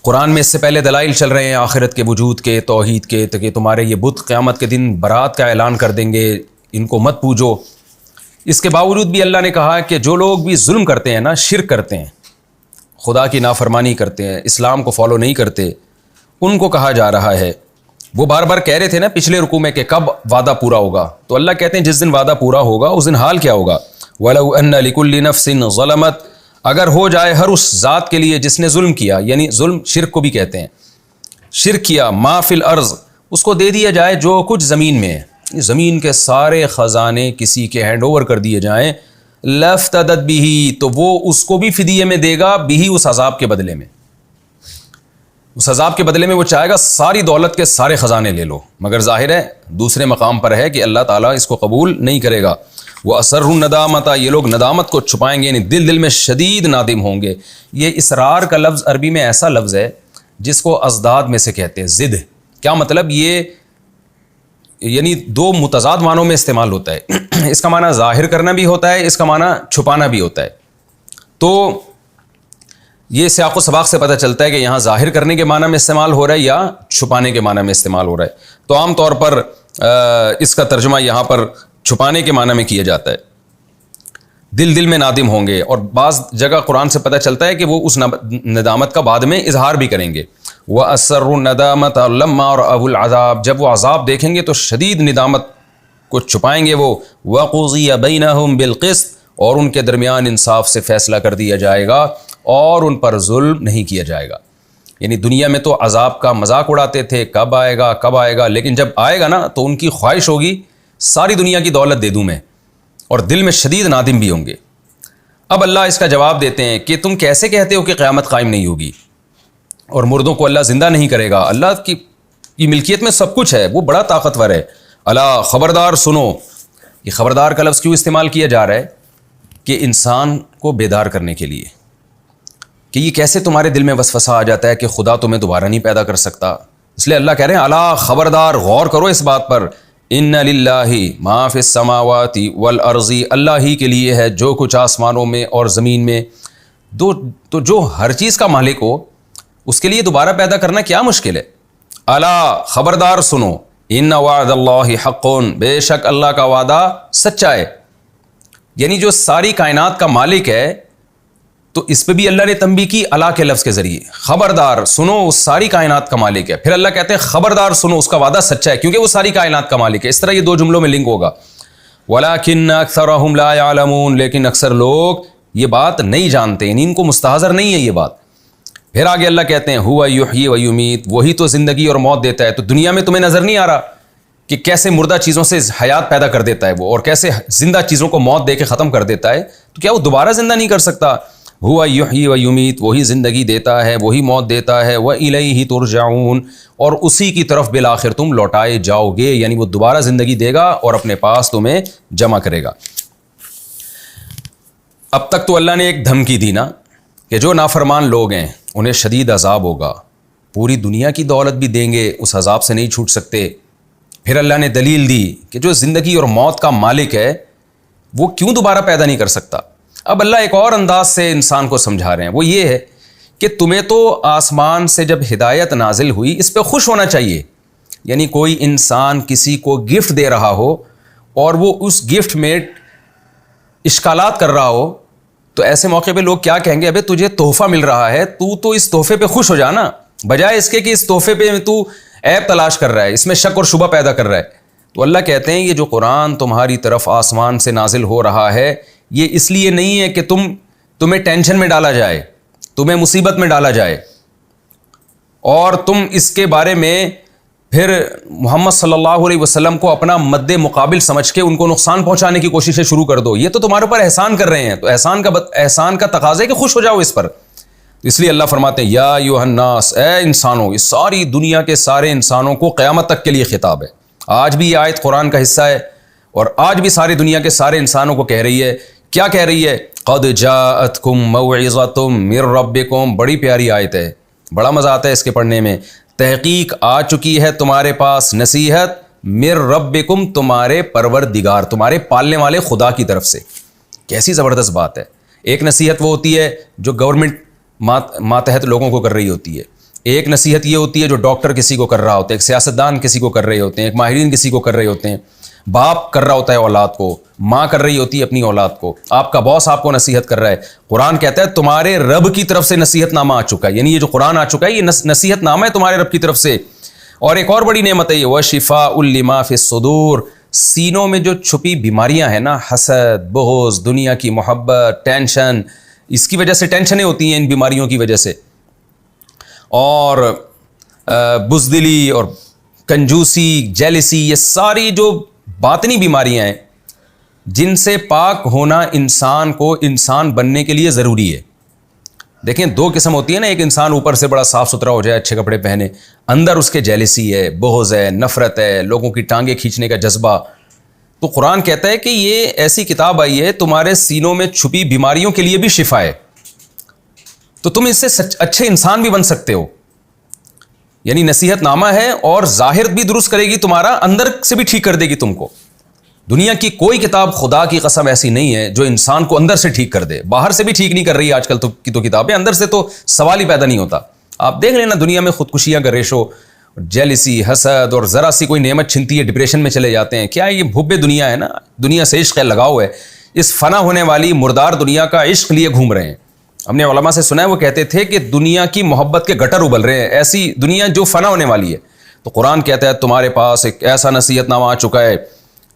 قرآن میں اس سے پہلے دلائل چل رہے ہیں آخرت کے وجود کے، توحید کے، کہ تمہارے یہ بت قیامت کے دن برات کا اعلان کر دیں گے، ان کو مت پوجو۔ اس کے باوجود بھی اللہ نے کہا کہ جو لوگ بھی ظلم کرتے ہیں نا، شرک کرتے ہیں، خدا کی نافرمانی کرتے ہیں، اسلام کو فالو نہیں کرتے، ان کو کہا جا رہا ہے۔ وہ بار بار کہہ رہے تھے نا پچھلے رکوع میں کہ کب وعدہ پورا ہوگا، تو اللہ کہتے ہیں جس دن وعدہ پورا ہوگا اس دن حال کیا ہوگا۔ وَلَوْ أَنَّ لِكُلِّ نَفْسٍ ظَلَمَتْ، اگر ہو جائے ہر اس ذات کے لیے جس نے ظلم کیا، یعنی ظلم شرک کو بھی کہتے ہیں، شرک کیا، مَا فِي الْأَرْضِ، اس کو دے دیا جائے جو کچھ زمین میں ہے، زمین کے سارے خزانے کسی کے ہینڈ اوور کر دیے جائیں، لَافْتَدَتْ بِهِ، تو وہ اس کو بھی فدیے میں دے گا، بھی اس عذاب کے بدلے میں، اس عذاب کے بدلے میں وہ چاہے گا ساری دولت کے سارے خزانے لے لو، مگر ظاہر ہے دوسرے مقام پر ہے کہ اللہ تعالیٰ اس کو قبول نہیں کرے گا۔ وہ اثر الندامت، یہ لوگ ندامت کو چھپائیں گے، یعنی دل میں شدید نادم ہوں گے۔ یہ اسرار کا لفظ عربی میں ایسا لفظ ہے جس کو ازداد میں سے کہتے ہیں، ضد۔ کیا مطلب؟ یہ یعنی دو متضاد معنوں میں استعمال ہوتا ہے، اس کا معنی ظاہر کرنا بھی ہوتا ہے، اس کا معنی چھپانا بھی ہوتا ہے۔ تو یہ سیاق و سباق سے پتہ چلتا ہے کہ یہاں ظاہر کرنے کے معنی میں استعمال ہو رہا ہے یا چھپانے کے معنی میں استعمال ہو رہا ہے۔ تو عام طور پر اس کا ترجمہ یہاں پر چھپانے کے معنی میں کیا جاتا ہے، دل میں نادم ہوں گے، اور بعض جگہ قرآن سے پتہ چلتا ہے کہ وہ اس ندامت کا بعد میں اظہار بھی کریں گے۔ وَأَسَرُّ النَّدَامَةَ لَمَّا رَأَوُا الْعَذَابَ، جب وہ عذاب دیکھیں گے تو شدید ندامت کو چھپائیں گے وہ۔ وَقُضِيَ بَيْنَهُمْ بِالْقِسْطِ، اور ان کے درمیان انصاف سے فیصلہ کر دیا جائے گا اور ان پر ظلم نہیں کیا جائے گا۔ یعنی دنیا میں تو عذاب کا مذاق اڑاتے تھے، کب آئے گا کب آئے گا، لیکن جب آئے گا نا تو ان کی خواہش ہوگی ساری دنیا کی دولت دے دوں میں، اور دل میں شدید نادم بھی ہوں گے۔ اب اللہ اس کا جواب دیتے ہیں کہ تم کیسے کہتے ہو کہ قیامت قائم نہیں ہوگی اور مردوں کو اللہ زندہ نہیں کرے گا؟ اللہ کی ملکیت میں سب کچھ ہے، وہ بڑا طاقتور ہے۔ اللہ خبردار سنو، یہ خبردار کا لفظ کیوں استعمال کیا جا رہا ہے؟ کہ انسان کو بیدار کرنے کے لیے، کہ یہ کیسے تمہارے دل میں وسوسہ آ جاتا ہے کہ خدا تمہیں دوبارہ نہیں پیدا کر سکتا۔ اس لیے اللہ کہہ رہے ہیں اللہ خبردار، غور کرو اس بات پر۔ ان للہ ما فی السماوات والارض، اللہ ہی کے لیے ہے جو کچھ آسمانوں میں اور زمین میں۔ تو جو ہر چیز کا مالک ہو اس کے لیے دوبارہ پیدا کرنا کیا مشکل ہے؟ اللہ خبردار سنو، ان وعد اللہ حق، بے شک اللہ کا وعدہ سچا ہے۔ یعنی جو ساری کائنات کا مالک ہے، تو اس پہ بھی اللہ نے تنبیہ کی اللہ کے لفظ کے ذریعے، خبردار سنو، اس ساری کائنات کا مالک ہے۔ پھر اللہ کہتے ہیں خبردار سنو، اس کا وعدہ سچا ہے کیونکہ وہ ساری کائنات کا مالک ہے۔ اس طرح یہ دو جملوں میں لنک ہوگا۔ وَلَكِنَّ أَكْثَرَهُمْ لَا يَعْلَمُونَ، لیکن اکثر لوگ یہ بات نہیں جانتے، یعنی ان کو مستحضر نہیں ہے یہ بات۔ پھر آگے اللہ کہتے ہیں هُوَ يُحْيِي وَيُمِيتُ، وہی تو زندگی اور موت دیتا ہے۔ تو دنیا میں تمہیں نظر نہیں آ رہا کہ کیسے مردہ چیزوں سے حیات پیدا کر دیتا ہے وہ، اور کیسے زندہ چیزوں کو موت دے کے ختم کر دیتا ہے؟ تو کیا وہ دوبارہ زندہ نہیں کر سکتا؟ ہوا یحیی و یمیت، وہی زندگی دیتا ہے، وہی موت دیتا ہے۔ وَإِلَيْهِ تُرْجَعُونَ، اور اسی کی طرف بالآخر تم لوٹائے جاؤ گے، یعنی وہ دوبارہ زندگی دے گا اور اپنے پاس تمہیں جمع کرے گا۔ اب تک تو اللہ نے ایک دھمکی دی نا کہ جو نافرمان لوگ ہیں انہیں شدید عذاب ہوگا، پوری دنیا کی دولت بھی دیں گے، اس عذاب سے نہیں چھوٹ سکتے۔ پھر اللہ نے دلیل دی کہ جو زندگی اور موت کا مالک ہے وہ کیوں دوبارہ پیدا نہیں کر سکتا۔ اب اللہ ایک اور انداز سے انسان کو سمجھا رہے ہیں، وہ یہ ہے کہ تمہیں تو آسمان سے جب ہدایت نازل ہوئی اس پہ خوش ہونا چاہیے۔ یعنی کوئی انسان کسی کو گفٹ دے رہا ہو اور وہ اس گفٹ میں اشکالات کر رہا ہو، تو ایسے موقع پہ لوگ کیا کہیں گے؟ ابے تجھے تحفہ مل رہا ہے، تو اس تحفے پہ خوش ہو جانا، بجائے اس کے کہ اس تحفے پہ تو عیب تلاش کر رہا ہے، اس میں شک اور شبہ پیدا کر رہا ہے۔ تو اللہ کہتے ہیں یہ جو قرآن تمہاری طرف آسمان سے نازل ہو رہا ہے، یہ اس لیے نہیں ہے کہ تمہیں ٹینشن میں ڈالا جائے، تمہیں مصیبت میں ڈالا جائے، اور تم اس کے بارے میں پھر محمد صلی اللہ علیہ وسلم کو اپنا مد مقابل سمجھ کے ان کو نقصان پہنچانے کی کوششیں شروع کر دو۔ یہ تو تمہارے اوپر احسان کر رہے ہیں، تو احسان کا تقاضا ہے کہ خوش ہو جاؤ اس پر۔ اس لیے اللہ فرماتے ہیں یا ایھا الناس، اے انسانوں، اس ساری دنیا کے سارے انسانوں کو قیامت تک کے لیے خطاب ہے۔ آج بھی یہ آیت قرآن کا حصہ ہے اور آج بھی ساری دنیا کے سارے انسانوں کو کہہ رہی ہے۔ کیا کہہ رہی ہے؟ قد جاءتکم موعظۃ من ربکم، بڑی پیاری آیت ہے، بڑا مزہ آتا ہے اس کے پڑھنے میں۔ تحقیق آ چکی ہے تمہارے پاس نصیحت، من ربکم، تمہارے پروردگار، تمہارے پالنے والے خدا کی طرف سے۔ کیسی زبردست بات ہے۔ ایک نصیحت وہ ہوتی ہے جو گورنمنٹ ماتحت لوگوں کو کر رہی ہوتی ہے، ایک نصیحت یہ ہوتی ہے جو ڈاکٹر کسی کو کر رہا ہوتا ہے، ایک سیاستدان کسی کو کر رہے ہوتے ہیں، ایک ماہرین کسی کو کر رہے ہوتے ہیں، باپ کر رہا ہوتا ہے اولاد کو، ماں کر رہی ہوتی ہے اپنی اولاد کو، آپ کا باس آپ کو نصیحت کر رہا ہے۔ قرآن کہتا ہے تمہارے رب کی طرف سے نصیحت نامہ آ چکا ہے، یعنی یہ جو قرآن آ چکا ہے یہ نصیحت نامہ ہے تمہارے رب کی طرف سے۔ اور ایک اور بڑی نعمت ہے یہ وَشِفَاءٌ لِمَا فِي الصُّدُورِ، سینوں میں جو چھپی بیماریاں ہیں نا، حسد، بغض، دنیا کی محبت، ٹینشن، اس کی وجہ سے ٹینشنیں ہوتی ہیں ان بیماریوں کی وجہ سے، اور بزدلی اور کنجوسی، جیلسی، یہ ساری جو باطنی بیماریاں ہیں جن سے پاک ہونا انسان کو انسان بننے کے لیے ضروری ہے۔ دیکھیں دو قسم ہوتی ہے نا، ایک انسان اوپر سے بڑا صاف ستھرا ہو جائے، اچھے کپڑے پہنے، اندر اس کے جیلسی ہے، بغض ہے، نفرت ہے، لوگوں کی ٹانگیں کھینچنے کا جذبہ۔ تو قرآن کہتا ہے کہ یہ ایسی کتاب آئی ہے تمہارے سینوں میں چھپی بیماریوں کے لیے بھی شفا ہے، تو تم اس سے اچھے انسان بھی بن سکتے ہو۔ یعنی نصیحت نامہ ہے اور ظاہر بھی درست کرے گی تمہارا، اندر سے بھی ٹھیک کر دے گی تم کو۔ دنیا کی کوئی کتاب خدا کی قسم ایسی نہیں ہے جو انسان کو اندر سے ٹھیک کر دے، باہر سے بھی ٹھیک نہیں کر رہی آج کل کی تو کتابیں، اندر سے تو سوال ہی پیدا نہیں ہوتا۔ آپ دیکھ لینا دنیا میں خودکشیاں کا ریشو، جیلسی، حسد، اور ذرا سی کوئی نعمت چھنتی ہے ڈپریشن میں چلے جاتے ہیں۔ کیا یہ حب دنیا ہے نا، دنیا سے عشق ہے، لگاؤ ہے، اس فنا ہونے والی مردار دنیا کا عشق لیے گھوم رہے ہیں۔ ہم نے علماء سے سنا ہے وہ کہتے تھے کہ دنیا کی محبت کے گٹر ابل رہے ہیں، ایسی دنیا جو فنا ہونے والی ہے۔ تو قرآن کہتا ہے تمہارے پاس ایک ایسا نصیحت نامہ آ چکا ہے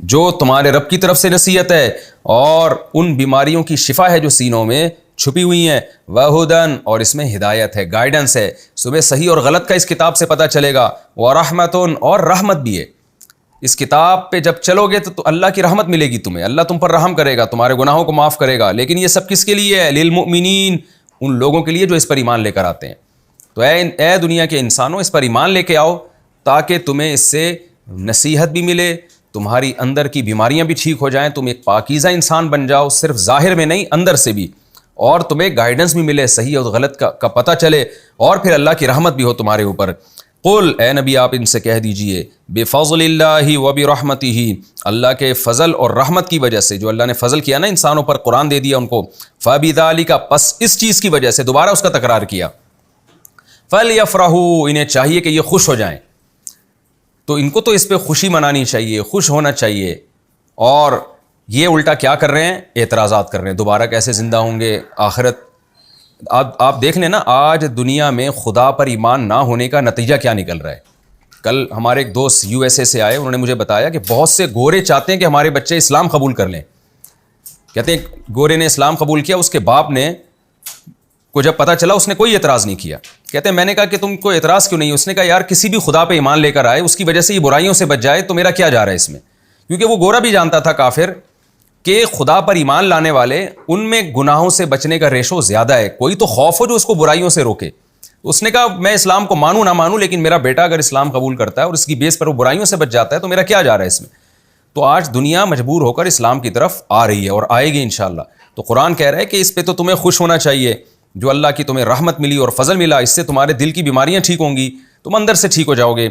جو تمہارے رب کی طرف سے نصیحت ہے اور ان بیماریوں کی شفا ہے جو سینوں میں چھپی ہوئی ہیں، وَہُدًا، اور اس میں ہدایت ہے، گائیڈنس ہے، صبح صحیح اور غلط کا اس کتاب سے پتہ چلے گا، وَرَحْمَةٌ، اور رحمت بھی ہے۔ اس کتاب پہ جب چلو گے تو اللہ کی رحمت ملے گی تمہیں، اللہ تم پر رحم کرے گا، تمہارے گناہوں کو معاف کرے گا۔ لیکن یہ سب کس کے لیے ہے؟ للمؤمنین، ان لوگوں کے لیے جو اس پر ایمان لے کر آتے ہیں۔ تو اے دنیا کے انسانوں، اس پر ایمان لے کے آؤ تاکہ تمہیں اس سے نصیحت بھی ملے، تمہاری اندر کی بیماریاں بھی ٹھیک ہو جائیں، تم ایک پاکیزہ انسان بن جاؤ، صرف ظاہر میں نہیں اندر سے بھی، اور تمہیں گائیڈنس بھی ملے، صحیح اور غلط کا پتہ چلے، اور پھر اللہ کی رحمت بھی ہو تمہارے اوپر۔ قل، اے نبی آپ ان سے کہہ دیجئے، بفضل اللہ وبرحمتہ، اللہ کے فضل اور رحمت کی وجہ سے، جو اللہ نے فضل کیا نا انسانوں پر، قرآن دے دیا ان کو، فبذالک، پس اس چیز کی وجہ سے، دوبارہ اس کا تکرار کیا، فلیفرحوا، انہیں چاہیے کہ یہ خوش ہو جائیں۔ تو ان کو تو اس پہ خوشی منانی چاہیے، خوش ہونا چاہیے، اور یہ الٹا کیا کر رہے ہیں؟ اعتراضات کر رہے ہیں، دوبارہ کیسے زندہ ہوں گے، آخرت۔ آپ دیکھ لیں نا آج دنیا میں خدا پر ایمان نہ ہونے کا نتیجہ کیا نکل رہا ہے۔ کل ہمارے ایک دوست USA سے آئے، انہوں نے مجھے بتایا کہ بہت سے گورے چاہتے ہیں کہ ہمارے بچے اسلام قبول کر لیں۔ کہتے ہیں گورے نے اسلام قبول کیا، اس کے باپ نے کو جب پتہ چلا اس نے کوئی اعتراض نہیں کیا۔ کہتے ہیں میں نے کہا کہ تم کو اعتراض کیوں نہیں؟ اس نے کہا یار کسی بھی خدا پہ ایمان لے کر آئے، اس کی وجہ سے یہ برائیوں سے بچ جائے تو میرا کیا جا رہا ہے اس میں؟ کیونکہ وہ گورا بھی جانتا تھا کافر کہ خدا پر ایمان لانے والے ان میں گناہوں سے بچنے کا ریشو زیادہ ہے، کوئی تو خوف ہو جو اس کو برائیوں سے روکے۔ اس نے کہا میں اسلام کو مانوں نہ مانوں، لیکن میرا بیٹا اگر اسلام قبول کرتا ہے اور اس کی بیس پر وہ برائیوں سے بچ جاتا ہے تو میرا کیا جا رہا ہے اس میں؟ تو آج دنیا مجبور ہو کر اسلام کی طرف آ رہی ہے اور آئے گی انشاءاللہ۔ تو قرآن کہہ رہا ہے کہ اس پہ تو تمہیں خوش ہونا چاہیے، جو اللہ کی تمہیں رحمت ملی اور فضل ملا، اس سے تمہارے دل کی بیماریاں ٹھیک ہوں گی، تم اندر سے ٹھیک ہو جاؤ گے۔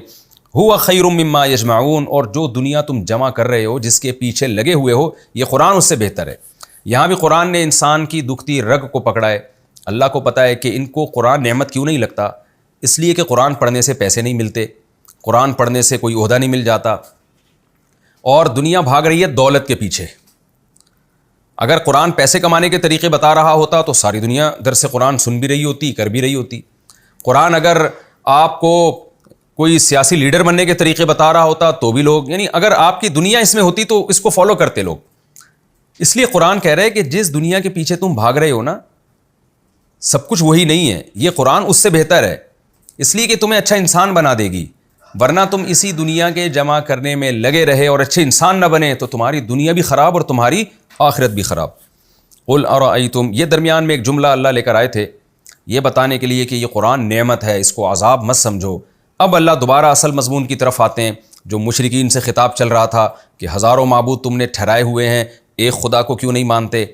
ہوا خیر مما یجمعون، اور جو دنیا تم جمع کر رہے ہو، جس کے پیچھے لگے ہوئے ہو، یہ قرآن اس سے بہتر ہے۔ یہاں بھی قرآن نے انسان کی دکھتی رگ کو پکڑا ہے۔ اللہ کو پتہ ہے کہ ان کو قرآن نعمت کیوں نہیں لگتا، اس لیے کہ قرآن پڑھنے سے پیسے نہیں ملتے، قرآن پڑھنے سے کوئی عہدہ نہیں مل جاتا، اور دنیا بھاگ رہی ہے دولت کے پیچھے۔ اگر قرآن پیسے کمانے کے طریقے بتا رہا ہوتا تو ساری دنیا درس قرآن سن بھی رہی ہوتی، کر بھی رہی ہوتی۔ قرآن اگر آپ کو کوئی سیاسی لیڈر بننے کے طریقے بتا رہا ہوتا تو بھی لوگ، یعنی اگر آپ کی دنیا اس میں ہوتی تو اس کو فالو کرتے لوگ۔ اس لیے قرآن کہہ رہے ہے کہ جس دنیا کے پیچھے تم بھاگ رہے ہو نا، سب کچھ وہی نہیں ہے، یہ قرآن اس سے بہتر ہے، اس لیے کہ تمہیں اچھا انسان بنا دے گی۔ ورنہ تم اسی دنیا کے جمع کرنے میں لگے رہے اور اچھے انسان نہ بنے تو تمہاری دنیا بھی خراب اور تمہاری آخرت بھی خراب۔ قل ارأیتم، یہ درمیان میں ایک جملہ اللہ لے کر آئے تھے یہ بتانے کے لیے کہ یہ قرآن نعمت ہے، اس کو عذاب مت سمجھو۔ اب اللہ دوبارہ اصل مضمون کی طرف آتے ہیں، جو مشرکین سے خطاب چل رہا تھا کہ ہزاروں معبود تم نے ٹھہرائے ہوئے ہیں، ایک خدا کو کیوں نہیں مانتے؟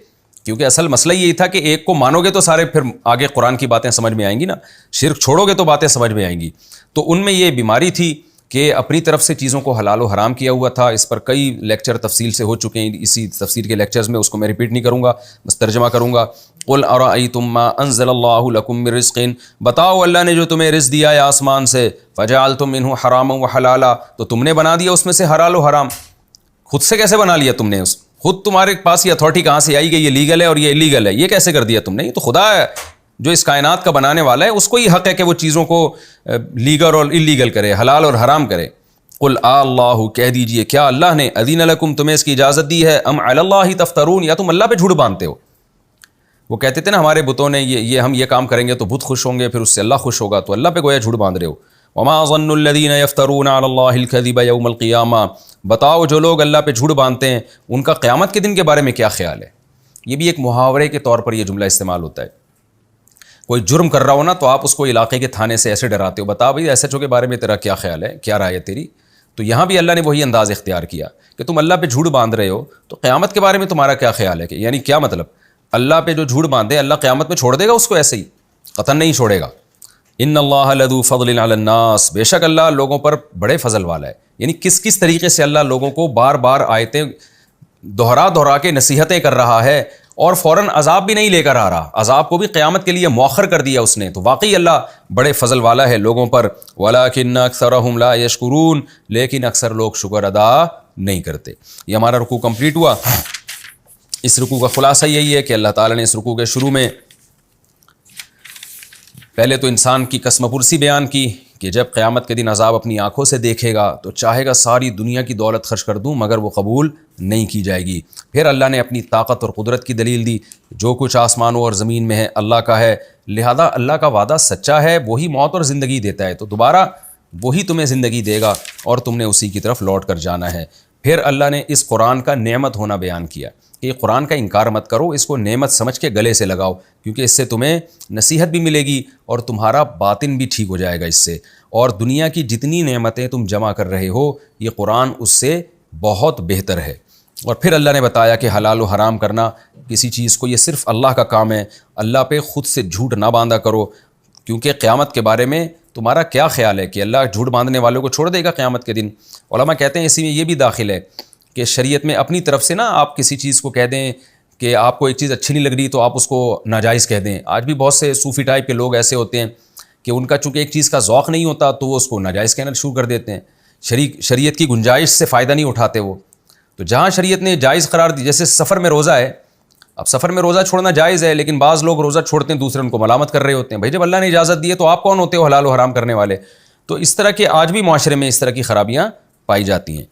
کیونکہ اصل مسئلہ یہی تھا کہ ایک کو مانو گے تو سارے پھر آگے قرآن کی باتیں سمجھ میں آئیں گی نا، شرک چھوڑو گے تو باتیں سمجھ میں آئیں گی۔ تو ان میں یہ بیماری تھی کہ اپنی طرف سے چیزوں کو حلال و حرام کیا ہوا تھا. اس پر کئی لیکچر تفصیل سے ہو چکے ہیں, اسی تفسیر کے لیکچرز میں, اس کو میں ریپیٹ نہیں کروں گا, بس ترجمہ کروں گا. قل ارأیتم ما انزل اللہ لکم من رزق, بتاؤ اللہ نے جو تمہیں رزق دیا ہے آسمان سے, فجعلتم منہ حراما وحلالا, تو تم نے بنا دیا اس میں سے حلال و حرام. خود سے کیسے بنا لیا تم نے؟ خود تمہارے پاس یہ اتھارٹی کہاں سے آئی کہ یہ لیگل ہے اور یہ الیگل ہے؟ یہ کیسے کر دیا تم نے؟ یہ تو خدا ہے جو اس کائنات کا بنانے والا ہے, اس کو ہی حق ہے کہ وہ چیزوں کو لیگل اور الیگل کرے, حلال اور حرام کرے. قل اللہ, کہہ دیجئے کیا اللہ نے, اذن لکم, تمہیں اس کی اجازت دی ہے, ام علی اللہ تفترون, یا تم اللہ پہ جھوٹ باندھتے ہو. وہ کہتے تھے نا ہمارے بتوں نے یہ ہم یہ کام کریں گے تو بت خوش ہوں گے, پھر اس سے اللہ خوش ہوگا, تو اللہ پہ گویا جھوٹ باندھ رہے ہو. وما ظن الذین یفترون علی اللہ الکذب یوم القیامہ, بتاؤ جو لوگ اللہ پہ جھوٹ باندھتے ہیں ان کا قیامت کے دن کے بارے میں کیا خیال ہے. یہ بھی ایک محاورے کے طور پر یہ جملہ استعمال ہوتا ہے. کوئی جرم کر رہا ہو نا تو آپ اس کو علاقے کے تھانے سے ایسے ڈراتے ہو, بتا بھائی ایس ایچ او کے بارے میں تیرا کیا خیال ہے, کیا رائے ہے تیری. تو یہاں بھی اللہ نے وہی انداز اختیار کیا کہ تم اللہ پہ جھوٹ باندھ رہے ہو تو قیامت کے بارے میں تمہارا کیا خیال ہے. کہ یعنی کیا مطلب, اللہ پہ جو جھوٹ باندھے اللہ قیامت میں چھوڑ دے گا اس کو ایسے ہی؟ قطعاً نہیں چھوڑے گا. ان اللہ لذو فضل علی الناس, بے شک اللہ لوگوں پر بڑے فضل والا ہے. یعنی کس طریقے سے اللہ لوگوں کو بار بار آیتیں دہرا کے نصیحتیں کر رہا ہے اور فوراً عذاب بھی نہیں لے کر آ رہا, عذاب کو بھی قیامت کے لیے مؤخر کر دیا اس نے. تو واقعی اللہ بڑے فضل والا ہے لوگوں پر. وَلَٰكِنَّ أَكْثَرَهُمْ لَا يَشْكُرُونَ, لیکن اکثر لوگ شکر ادا نہیں کرتے. یہ ہمارا رکوع کمپلیٹ ہوا. اس رکوع کا خلاصہ یہی ہے کہ اللہ تعالیٰ نے اس رکوع کے شروع میں پہلے تو انسان کی قسم پرسی بیان کی کہ جب قیامت کے دن عذاب اپنی آنکھوں سے دیکھے گا تو چاہے گا ساری دنیا کی دولت خرچ کر دوں مگر وہ قبول نہیں کی جائے گی. پھر اللہ نے اپنی طاقت اور قدرت کی دلیل دی, جو کچھ آسمانوں اور زمین میں ہے اللہ کا ہے, لہذا اللہ کا وعدہ سچا ہے, وہی موت اور زندگی دیتا ہے, تو دوبارہ وہی تمہیں زندگی دے گا اور تم نے اسی کی طرف لوٹ کر جانا ہے. پھر اللہ نے اس قرآن کا نعمت ہونا بیان کیا کہ قرآن کا انکار مت کرو, اس کو نعمت سمجھ کے گلے سے لگاؤ, کیونکہ اس سے تمہیں نصیحت بھی ملے گی اور تمہارا باطن بھی ٹھیک ہو جائے گا اس سے. اور دنیا کی جتنی نعمتیں تم جمع کر رہے ہو یہ قرآن اس سے بہت بہتر ہے. اور پھر اللہ نے بتایا کہ حلال و حرام کرنا کسی چیز کو یہ صرف اللہ کا کام ہے, اللہ پہ خود سے جھوٹ نہ باندھا کرو, کیونکہ قیامت کے بارے میں تمہارا کیا خیال ہے کہ اللہ جھوٹ باندھنے والوں کو چھوڑ دے گا قیامت کے دن. علماء کہتے ہیں اسی میں یہ بھی داخل ہے کہ شریعت میں اپنی طرف سے نا آپ کسی چیز کو کہہ دیں کہ آپ کو ایک چیز اچھی نہیں لگ رہی تو آپ اس کو ناجائز کہہ دیں. آج بھی بہت سے صوفی ٹائپ کے لوگ ایسے ہوتے ہیں کہ ان کا چونکہ ایک چیز کا ذوق نہیں ہوتا تو وہ اس کو ناجائز کہنا شروع کر دیتے ہیں. شریعت کی گنجائش سے فائدہ نہیں اٹھاتے وہ. تو جہاں شریعت نے جائز قرار دی, جیسے سفر میں روزہ ہے, اب سفر میں روزہ چھوڑنا جائز ہے لیکن بعض لوگ روزہ چھوڑتے ہیں دوسرے ان کو ملامت کر رہے ہوتے ہیں. بھائی جب اللہ نے اجازت دی ہے تو آپ کون ہوتے ہو حلال و حرام کرنے والے. تو اس طرح کے آج بھی معاشرے میں اس طرح کی خرابیاں پائی جاتی ہیں.